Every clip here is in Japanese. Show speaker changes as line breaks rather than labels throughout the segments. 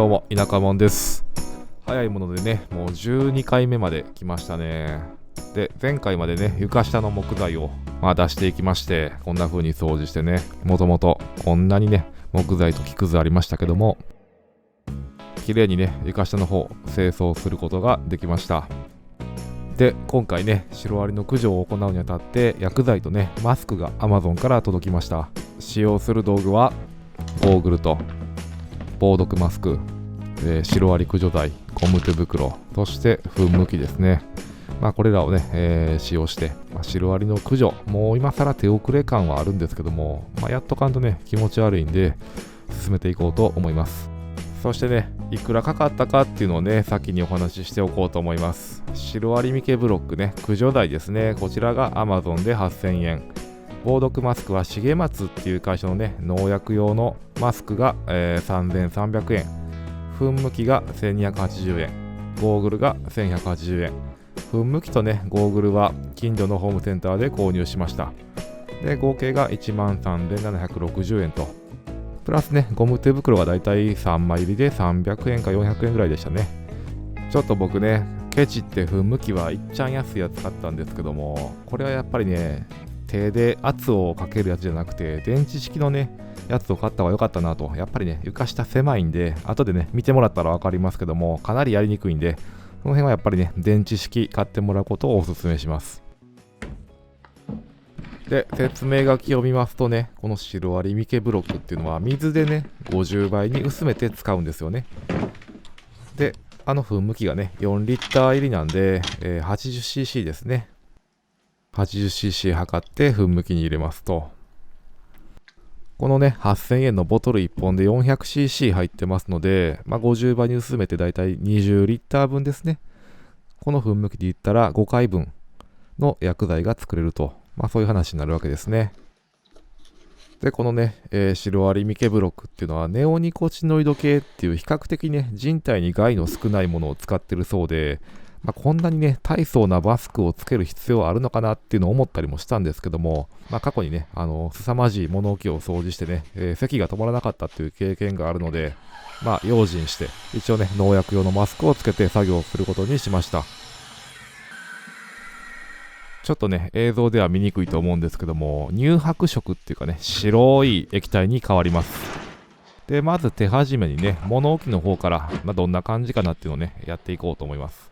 どうも田舎もんです。早いものでね、もう12回目まで来ましたね。で、前回までね、床下の木材を出していきまして、こんな風に掃除してね、もともとこんなにね、木材と木くずありましたけども、綺麗にね、床下の方清掃することができました。で、今回ね、シロアリの駆除を行うにあたって薬剤とね、マスクが Amazon から届きました。使用する道具はゴーグルと防毒マスク、シロアリ駆除剤、ゴム手袋、そして噴霧器ですね。これらをね、使用して、シロアリの駆除、もう今更手遅れ感はあるんですけども、やっとかんとね、気持ち悪いんで進めていこうと思います。そしてね、いくらかかったかっていうのをね、先にお話ししておこうと思います。シロアリミケブロックね、駆除剤ですね。こちらが Amazon で8000円。防毒マスクは重松っていう会社のね、農薬用のマスクが、3300円。噴霧器が1280円。ゴーグルが1180円。噴霧器とね、ゴーグルは近所のホームセンターで購入しました。で、合計が13,760円と。プラスね、ゴム手袋がだいたい3枚入りで300円か400円ぐらいでしたね。ちょっと僕ね、ケチって噴霧器はいっちゃん安いやつ買ったんですけども、これはやっぱりね、手で圧をかけるやつじゃなくて、電池式のね、やつを買った方が良かったなと。やっぱりね、床下狭いんで、後でね、見てもらったら分かりますけども、かなりやりにくいんで、この辺はやっぱりね、電池式買ってもらうことをお勧めします。で、説明書きを見ますとね、このシロアリミケブロックっていうのは水でね、50倍に薄めて使うんですよね。で、噴霧器がね、4リッター入りなんで、80cc ですね。80cc 測って噴霧器に入れますと、このね、8000円のボトル1本で 400cc 入ってますので、50倍に薄めてだいたい20リッター分ですね。この噴霧器で言ったら5回分の薬剤が作れると。そういう話になるわけですね。で、このね、シロアリミケブロックっていうのはネオニコチノイド系っていう比較的ね、人体に害の少ないものを使ってるそうで、こんなにね、大層なマスクをつける必要あるのかなっていうのを思ったりもしたんですけども、過去にね、凄まじい物置を掃除してね、咳が止まらなかったっていう経験があるので、用心して、一応ね、農薬用のマスクをつけて作業をすることにしました。ちょっとね、映像では見にくいと思うんですけども、乳白色っていうかね、白い液体に変わります。で、まず手始めにね、物置の方から、どんな感じかなっていうのをね、やっていこうと思います。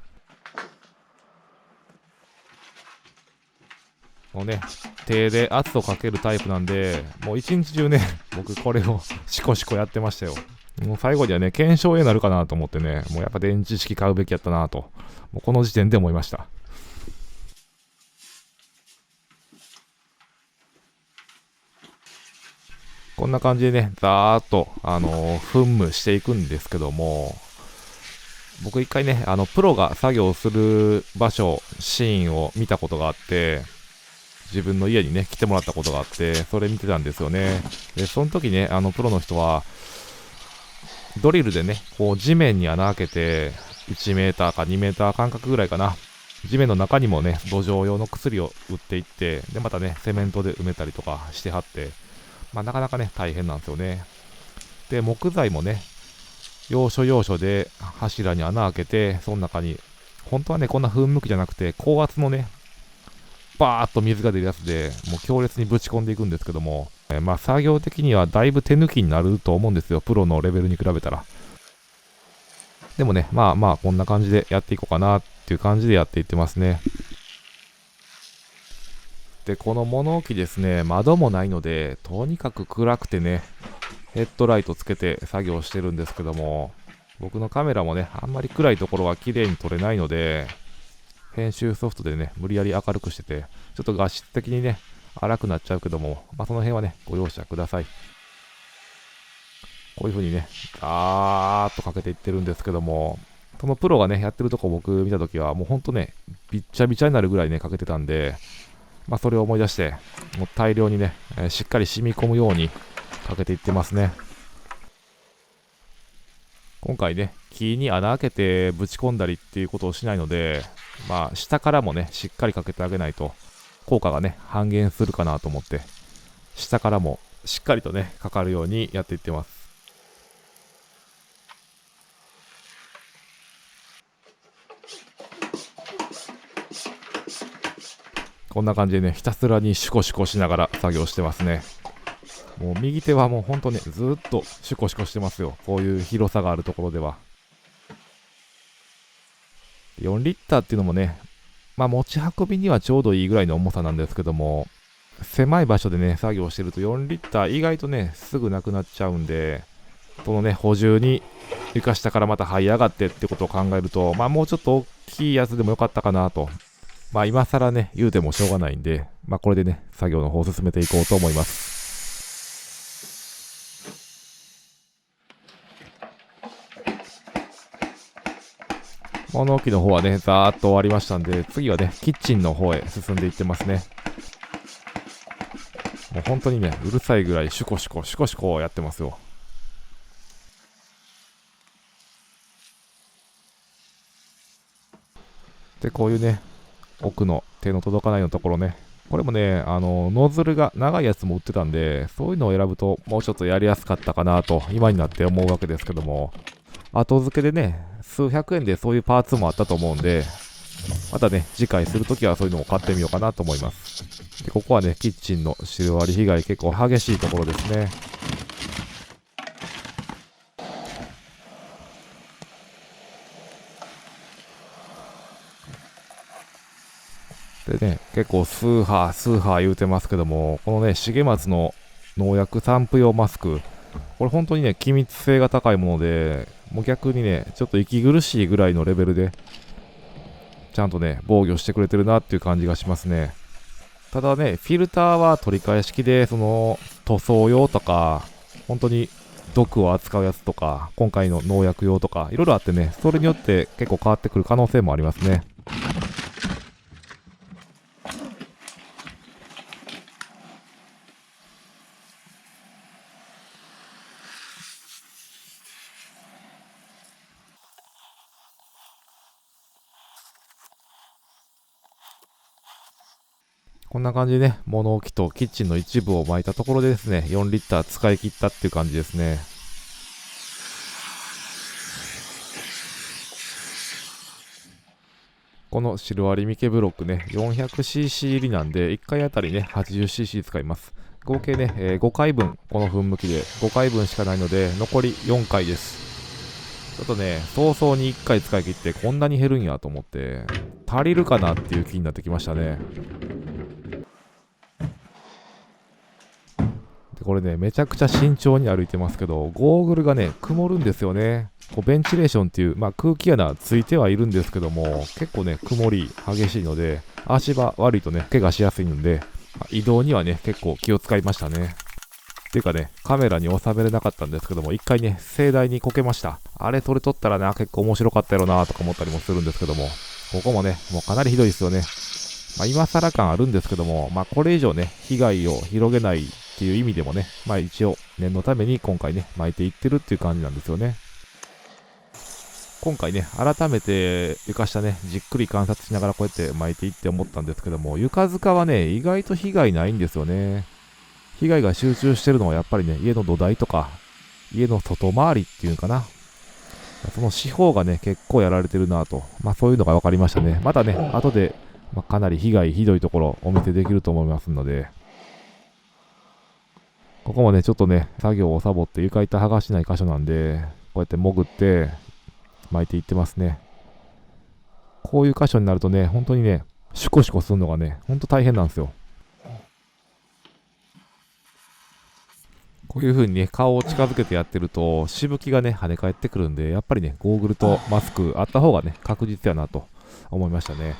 もうね、手で圧をかけるタイプなんで、もう一日中ね、僕これをシコシコやってましたよ。もう最後にはね、検証になるかなと思ってね、もうやっぱ電池式買うべきやったなと、もうこの時点で思いました。こんな感じでね、ざーっと、噴霧していくんですけども、僕一回ね、プロが作業する場所、シーンを見たことがあって、自分の家にね、来てもらったことがあって、それ見てたんですよね。で、その時ね、プロの人は、ドリルでね、こう地面に穴開けて、1メーターか2メーター間隔ぐらいかな。地面の中にもね、土壌用の薬を打っていって、で、またね、セメントで埋めたりとかしてはって、なかなかね、大変なんですよね。で、木材もね、要所要所で柱に穴開けて、その中に、本当はね、こんな噴霧器じゃなくて、高圧のね、バーッと水が出るやつで、もう強烈にぶち込んでいくんですけども、作業的にはだいぶ手抜きになると思うんですよ、プロのレベルに比べたら。でもね、こんな感じでやっていこうかなっていう感じでやっていってますね。で、この物置ですね、窓もないので、とにかく暗くてね、ヘッドライトつけて作業してるんですけども、僕のカメラもね、あんまり暗いところは綺麗に撮れないので、編集ソフトでね、無理やり明るくしてて、ちょっと画質的にね、荒くなっちゃうけども、その辺はね、ご容赦ください。こういう風にね、ガーッとかけていってるんですけども、そのプロがね、やってるとこ僕見たときは、もうほんとね、びっちゃびちゃになるぐらいね、かけてたんで、それを思い出して、もう大量にね、しっかり染み込むようにかけていってますね。今回ね、木に穴開けてぶち込んだりっていうことをしないので、下からもね、しっかりかけてあげないと、効果がね、半減するかなと思って、下からもしっかりとね、かかるようにやっていってます。こんな感じでね、ひたすらにシュコシュコしながら作業してますね。もう右手はもうほんとね、ずーっとシュコシュコしてますよ。こういう広さがあるところでは。4リッターっていうのもね、まあ持ち運びにはちょうどいいぐらいの重さなんですけども、狭い場所でね、作業してると4リッター意外とね、すぐなくなっちゃうんで、このね、補充に床下からまた這い上がってってことを考えると、まあもうちょっと大きいやつでもよかったかなと。まあ今更ね、言うてもしょうがないんで、まあこれでね、作業の方を進めていこうと思います。物置の方はね、ざーっと終わりましたんで、次はね、キッチンの方へ進んでいってますね。もう本当にね、うるさいぐらいシュコシュコ、シュコシュコやってますよ。で、こういうね、奥の手の届かないのところね、これもね、ノズルが長いやつも売ってたんで、そういうのを選ぶともうちょっとやりやすかったかなと、今になって思うわけですけども、後付けでね、数百円でそういうパーツもあったと思うんで、またね、次回するときはそういうのも買ってみようかなと思います。で、ここはね、キッチンのシロアリ被害結構激しいところですね。でね、結構スーハー、スーハー言うてますけども、このね、重松の農薬散布用マスク、これ本当にね、気密性が高いもので、もう逆にね、ちょっと息苦しいぐらいのレベルで、ちゃんとね、防御してくれてるなっていう感じがしますね。ただね、フィルターは取り替え式で、その塗装用とか、本当に毒を扱うやつとか、今回の農薬用とか、いろいろあってね、それによって結構変わってくる可能性もありますね。こんな感じでね、物置とキッチンの一部を巻いたところでですね、4リッター使い切ったっていう感じですね。このシロアリミケブロックね、400cc 入りなんで、1回あたりね、80cc 使います。合計ね、5回分、この噴霧器で5回分しかないので、残り4回です。ちょっとね、早々に1回使い切ってこんなに減るんやと思って、足りるかなっていう気になってきましたね。でこれね、めちゃくちゃ慎重に歩いてますけど、ゴーグルがね、曇るんですよね。こうベンチレーションっていう、まあ、空気穴ついてはいるんですけども、結構ね、曇り激しいので、足場悪いとね、怪我しやすいので、まあ移動にはね、結構気を使いましたね。っていうかね、カメラに収めれなかったんですけども、一回ね、盛大にこけました。あれ、それ撮ったらな、結構面白かったやろな、とか思ったりもするんですけども、ここもね、もうかなりひどいですよね。まあ、今更感あるんですけども、まあ、これ以上ね、被害を広げないっていう意味でもね、まあ一応、念のために今回ね、巻いていってるっていう感じなんですよね。今回ね、改めて床下ね、じっくり観察しながらこうやって巻いていって思ったんですけども、床塚はね、意外と被害ないんですよね。被害が集中してるのはやっぱりね、家の土台とか、家の外回りっていうかな。その四方がね、結構やられてるなと。まあそういうのが分かりましたね。またね、後で、まあ、かなり被害ひどいところお見せできると思いますので、ここもね、ちょっとね、作業をサボって床板剥がしない箇所なんで、こうやって潜って巻いていってますね。こういう箇所になるとね、本当にね、シュコシュコするのがね、ほんと大変なんですよ。こういう風にね、顔を近づけてやってると、しぶきがね、跳ね返ってくるんで、やっぱりね、ゴーグルとマスクあった方がね、確実やなと思いましたね。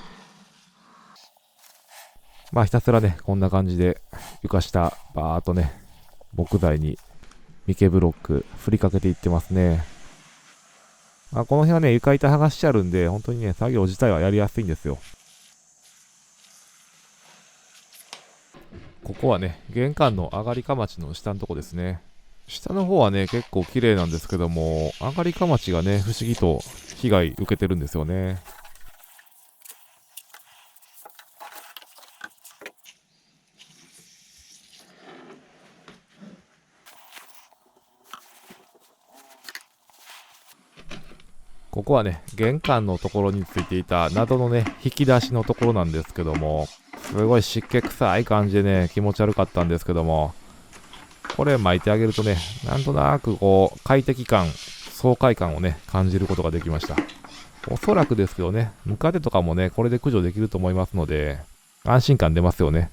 まあ、ひたすらね、こんな感じで、床下、バーっとね、木材にミケブロック振りかけていってますね。まあ、この辺はね、床板剥がしてあるんで、本当にね、作業自体はやりやすいんですよ。ここはね、玄関の上がりかまちの下のとこですね。下の方はね、結構綺麗なんですけども、上がりかまちがね、不思議と被害受けてるんですよね。ここはね、玄関のところについていた謎のね、引き出しのところなんですけども、すごい湿気臭い感じでね、気持ち悪かったんですけども、これ巻いてあげるとね、なんとなくこう、快適感、爽快感をね、感じることができました。おそらくですけどね、ムカデとかもね、これで駆除できると思いますので、安心感出ますよね。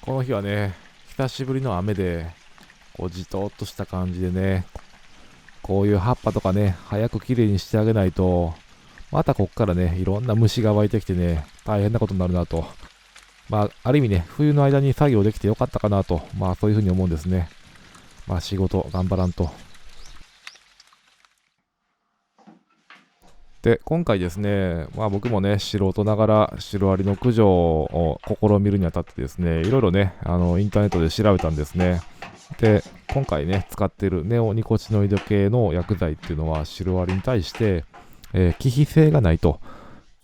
この日はね、久しぶりの雨で、こうじとっとした感じでね、こういう葉っぱとかね、早くきれいにしてあげないと、またこっからね、いろんな虫が湧いてきてね、大変なことになるなと。まあ、ある意味ね、冬の間に作業できてよかったかなと、まあそういうふうに思うんですね。まあ仕事頑張らんと。で、今回ですね、まあ僕もね、素人ながらシロアリの駆除を試みるにあたってですね、いろいろね、インターネットで調べたんですね。で、今回ね、使っているネオニコチノイド系の薬剤っていうのは、シロアリに対して、忌避性がないと。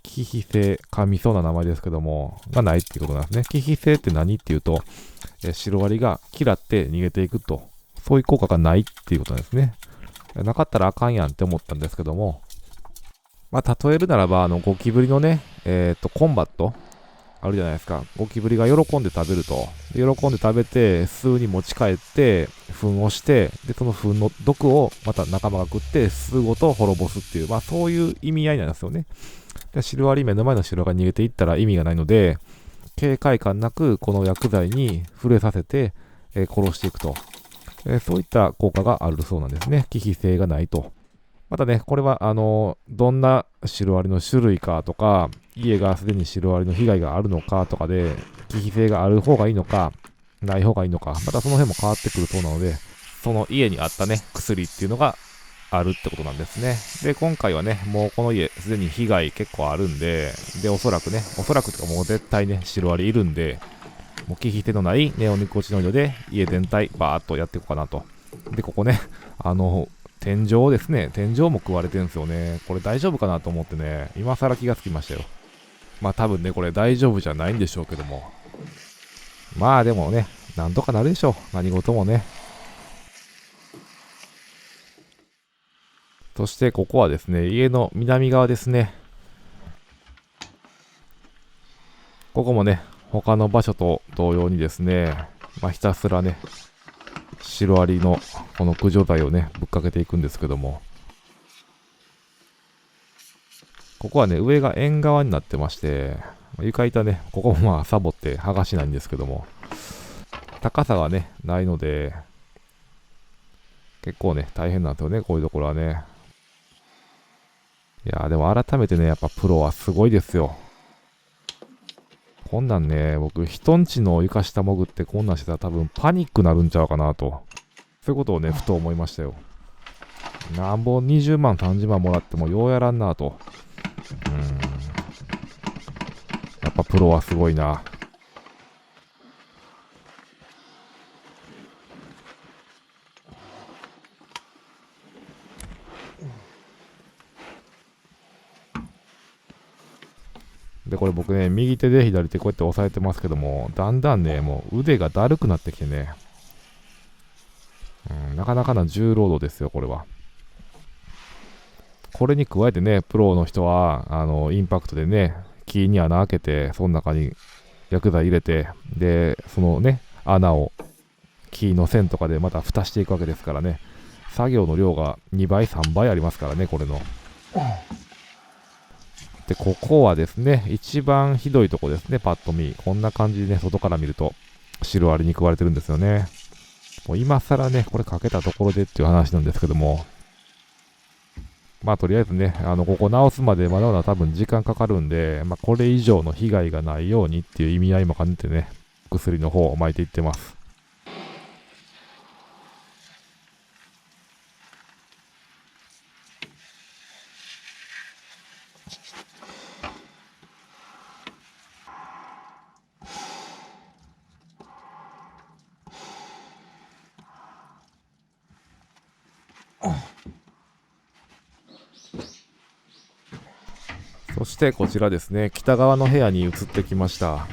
忌避性、噛みそうな名前ですけども、がないっていうことなんですね。忌避性って何っていうと、シロアリが嫌って逃げていくと。そういう効果がないっていうことなんですね。なかったらあかんやんって思ったんですけども、まあ、例えるならば、ゴキブリのね、コンバット、あるじゃないですか。ゴキブリが喜んで食べると。喜んで食べて、巣に持ち帰って、糞をして、で、その糞の毒をまた仲間が食って、巣ごと滅ぼすっていう、まあそういう意味合いなんですよね。で、シロアリ、目の前のシロが逃げていったら意味がないので、警戒感なくこの薬剤に触れさせて、殺していくと、そういった効果があるそうなんですね。忌避性がないと。またね、これは、どんなシロアリの種類かとか、家がすでにシロアリの被害があるのかとかで、忌避性がある方がいいのか、ない方がいいのか、またその辺も変わってくるそうなので、その家にあったね、薬っていうのがあるってことなんですね。で、今回はね、もうこの家、すでに被害結構あるんで、で、おそらくというかもう絶対ね、シロアリいるんで、もう忌避性のないネオニコチノイドで家全体バーっとやっていこうかなと。で、ここね、天井ですね。天井も食われてるんですよね。これ大丈夫かなと思ってね、今更気がつきましたよ。まあ多分ね、これ大丈夫じゃないんでしょうけども。まあでもね、なんとかなるでしょう。何事もね。そしてここはですね、家の南側ですね。ここもね、他の場所と同様にですね、まあひたすらね、シロアリのこの駆除剤をね、ぶっかけていくんですけども、ここはね、上が縁側になってまして、床板ね、ここもまあサボって剥がしないんですけども、高さがね、ないので、結構ね、大変なんですよね、こういうところはね。いやーでも改めてね、やっぱプロはすごいですよ。こんなんね、僕、人んちの床下潜ってこんなんしてたら多分パニックなるんちゃうかなと。そういうことをね、ふと思いましたよ。なんぼ20万、30万もらってもようやらんなと。やっぱプロはすごいな。で、これ僕ね、右手で左手こうやって押さえてますけども、だんだんね、もう腕がだるくなってきてね、なかなかな重労働ですよ、これは。これに加えてね、プロの人は、インパクトでね、木に穴開けて、その中に薬剤入れて、で、そのね、穴を木の線とかでまた蓋していくわけですからね、作業の量が2倍、3倍ありますからね、これの。で、ここはですね、一番ひどいとこですね、パッと見。こんな感じでね、外から見ると、シロアリに食われてるんですよね。もう今更ね、これかけたところでっていう話なんですけども、まあとりあえずね、ここ直すまでまだまだ多分時間かかるんで、まあこれ以上の被害がないようにっていう意味合いも兼ねてね、薬の方を巻いていってます。そしてこちらですね、北側の部屋に移ってきました。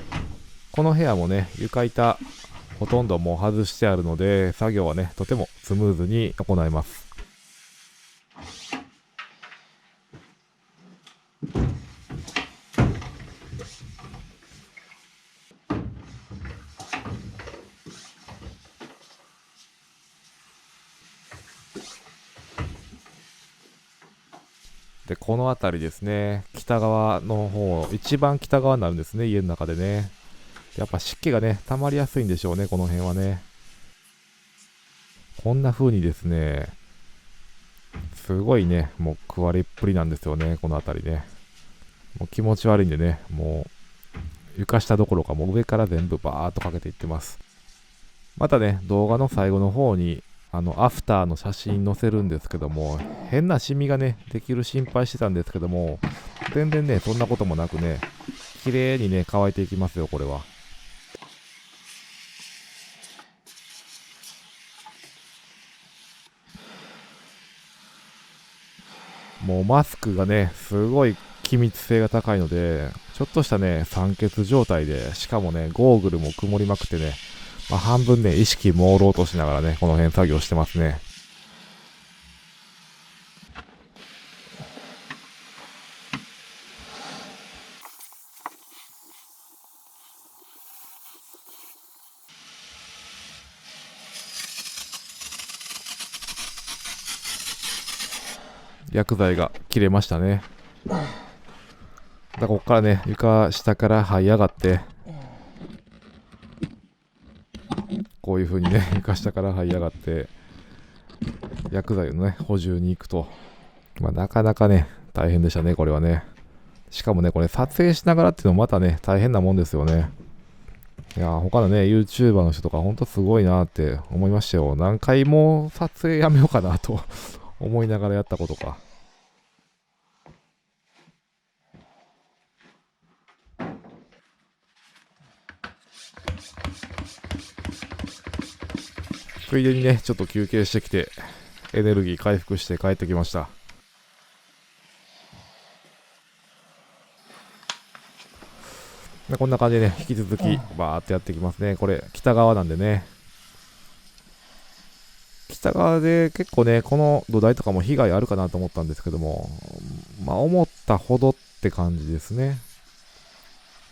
この部屋もね、床板ほとんどもう外してあるので、作業はね、とてもスムーズに行えます。で、この辺りですね、北側の方、一番北側になるんですね、家の中でね。やっぱ湿気がね、溜まりやすいんでしょうね、この辺はね。こんな風にですね、すごいね、もう食われっぷりなんですよね、この辺りね。もう気持ち悪いんでね、もう床下どころかもう上から全部バーっとかけていってます。またね、動画の最後の方に、アフターの写真載せるんですけども、変なシミがね、できる心配してたんですけども、全然ね、そんなこともなくね、綺麗にね、乾いていきますよ、これは。もうマスクがね、すごい気密性が高いので、ちょっとしたね、酸欠状態で、しかもね、ゴーグルも曇りまくってね、半分ね、意識朦朧としながらね、この辺作業してますね。薬剤が切れましたね。ここからね、床下から這い上がって、こういう風にね、床下から這い上がって、薬剤のね、補充に行くと。なかなかね、大変でしたね、これはね。しかもね、これ撮影しながらっていうのもまたね、大変なもんですよね。いや、他のね、YouTuber の人とかほんとすごいなって思いましたよ。何回も撮影やめようかなと思いながらやったことか。ついでにね、ちょっと休憩してきて、エネルギー回復して帰ってきました。こんな感じでね、引き続きバーってやっていきますね。これ、北側なんでね。北側で結構ね、この土台とかも被害あるかなと思ったんですけども、思ったほどって感じですね。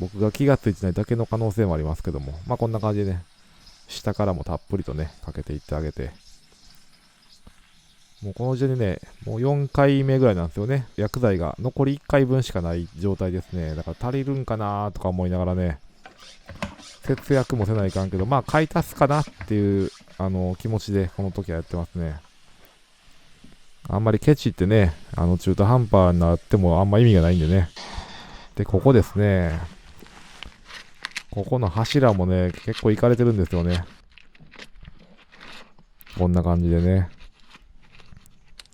僕が気がついてないだけの可能性もありますけども、こんな感じでね、下からもたっぷりとね、かけていってあげて、もうこの時点でね、もう4回目ぐらいなんですよね。薬剤が残り1回分しかない状態ですね。だから足りるんかなとか思いながらね、節約もせないかんけど、買い足すかなっていう気持ちでこの時はやってますね。あんまりケチってね、中途半端になってもあんま意味がないんでね。で、ここですね。ここの柱もね、結構いかれてるんですよね。こんな感じでね。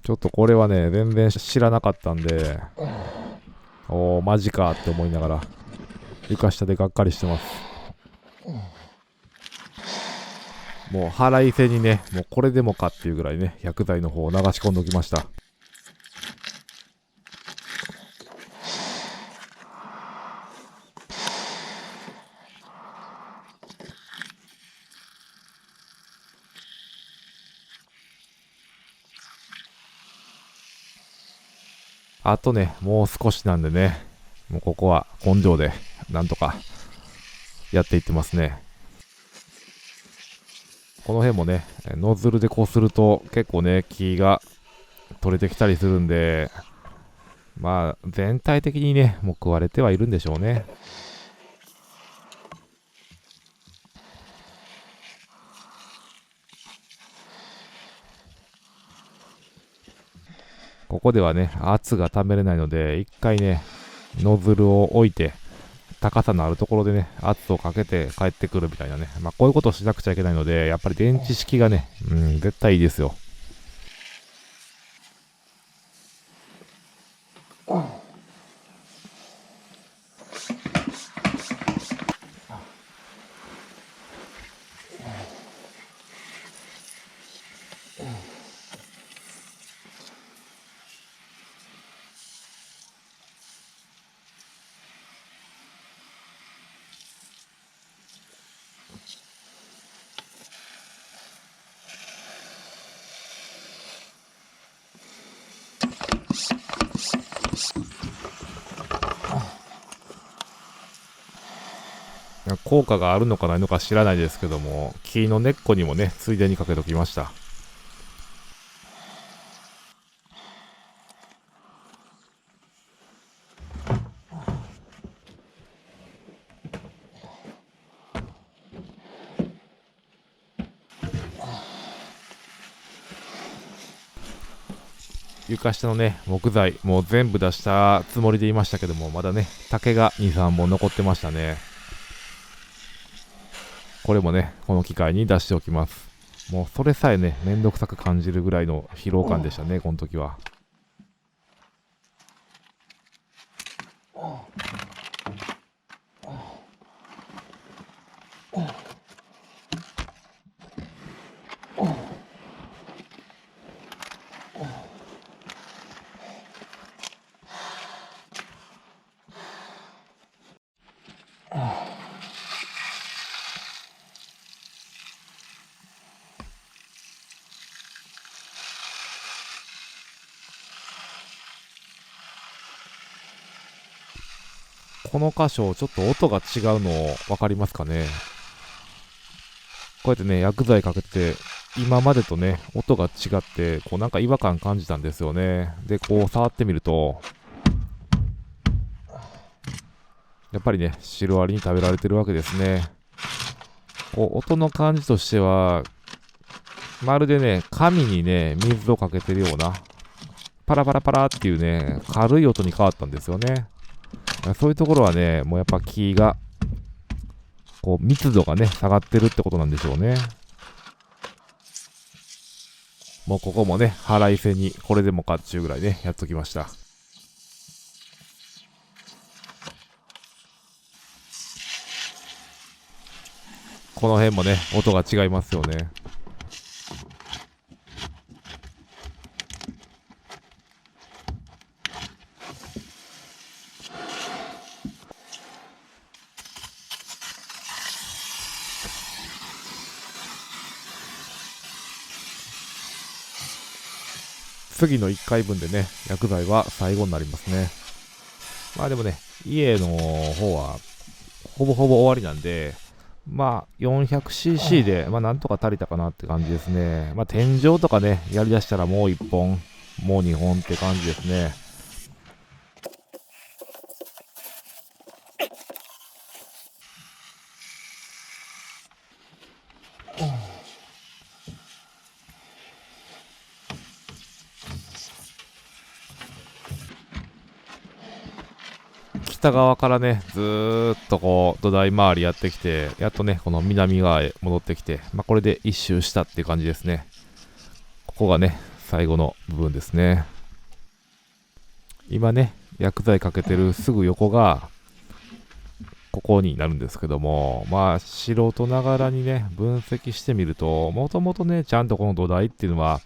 ちょっとこれはね、全然知らなかったんで、マジかって思いながら、床下でがっかりしてます。もう腹いせにね、もうこれでもかっていうぐらいね、薬剤の方を流し込んでおきました。あとね、もう少しなんでね、もうここは根性で、なんとかやっていってますね。この辺もね、ノズルでこすると結構ね、木が取れてきたりするんで、全体的にね、もう食われてはいるんでしょうね。ここではね、圧が溜めれないので、一回ね、ノズルを置いて、高さのあるところでね、圧をかけて帰ってくるみたいなね。こういうことをしなくちゃいけないので、やっぱり電池式がね、絶対いいですよ。効果があるのかないのか知らないですけども、木の根っこにもね、ついでにかけときました。床下のね、木材、もう全部出したつもりでいましたけども、まだね、竹が2、3本残ってましたね。これもね、この機会に出しておきます。もうそれさえね、めんどくさく感じるぐらいの疲労感でしたね、この時は。この箇所、ちょっと音が違うの分かりますかね。こうやってね、薬剤かけて、今までとね、音が違って、こうなんか違和感感じたんですよね。で、こう触ってみると、やっぱりね、シロアリに食べられてるわけですね。こう音の感じとしては、まるでね、紙にね、水をかけてるような、パラパラパラっていうね、軽い音に変わったんですよね。そういうところはね、もうやっぱ木が、こう密度がね、下がってるってことなんでしょうね。もうここもね、腹いせに、これでもかっちゅうぐらいね、やっときました。この辺もね、音が違いますよね。次の1回分でね、薬剤は最後になりますね。まあでもね、家の方はほぼほぼ終わりなんで、まあ 400cc で、まあなんとか足りたかなって感じですね。まあ天井とかね、やりだしたらもう1本、もう2本って感じですね。北側からね、ずーっとこう土台周りやってきて、やっとね、この南側へ戻ってきて、まあこれで一周したっていう感じですね。ここがね、最後の部分ですね。今ね、薬剤かけてるすぐ横が、ここになるんですけども、まあ素人ながらにね、分析してみると、もともとね、ちゃんとこの土台っていうのは、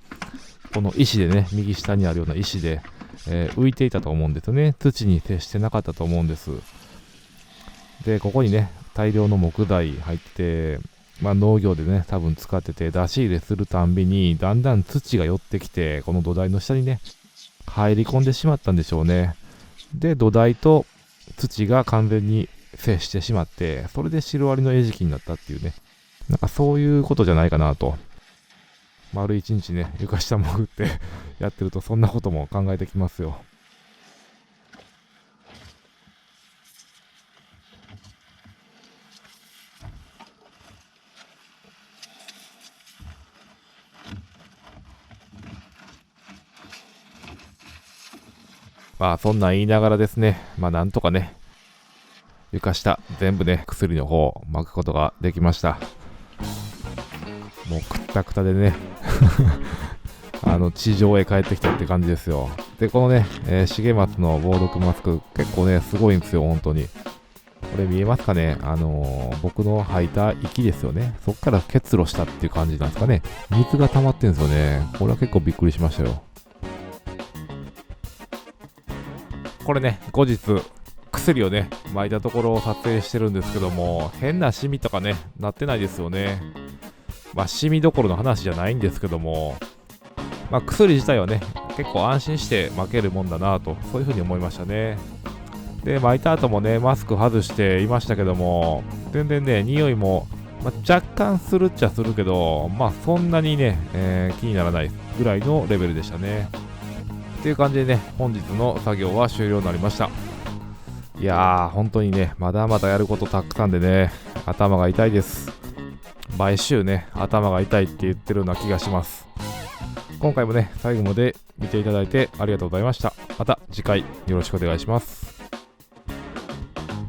この石でね、右下にあるような石で、浮いていたと思うんですよね。土に接してなかったと思うんです。で、ここにね、大量の木材入って、まあ農業でね、多分使ってて、出し入れするたんびに、だんだん土が寄ってきて、この土台の下にね、入り込んでしまったんでしょうね。で、土台と土が完全に接してしまって、それでシロアリの餌食になったっていうね、なんかそういうことじゃないかなと。丸一日ね、床下潜ってやってると、そんなことも考えてきますよ。まあそんなん言いながらですね、まあなんとかね、床下全部ね、薬の方を巻くことができました。もうくったくたでね地上へ帰ってきたって感じですよ。で、このね、重松の防毒マスク、結構ね、すごいんですよ、本当に。これ見えますかね、僕の吐いた息ですよね。そっから結露したっていう感じなんですかね。水が溜まってんですよね。これは結構びっくりしましたよ。これね、後日、薬をね、巻いたところを撮影してるんですけども、変なシミとかね、なってないですよね。まあ、シミどころの話じゃないんですけども、まあ、薬自体はね、結構安心して巻けるもんだなと、そういうふうに思いましたね。で、巻いた後もね、マスク外していましたけども、全然ね、匂いも、まあ、若干するっちゃするけど、まあ、そんなにね、気にならないぐらいのレベルでしたね。っていう感じでね、本日の作業は終了になりました。いやー、本当にね、まだまだやることたくさんでね、頭が痛いです。毎週ね、頭が痛いって言ってるような気がします。今回もね最後まで見ていただいてありがとうございました。また次回よろしくお願いします。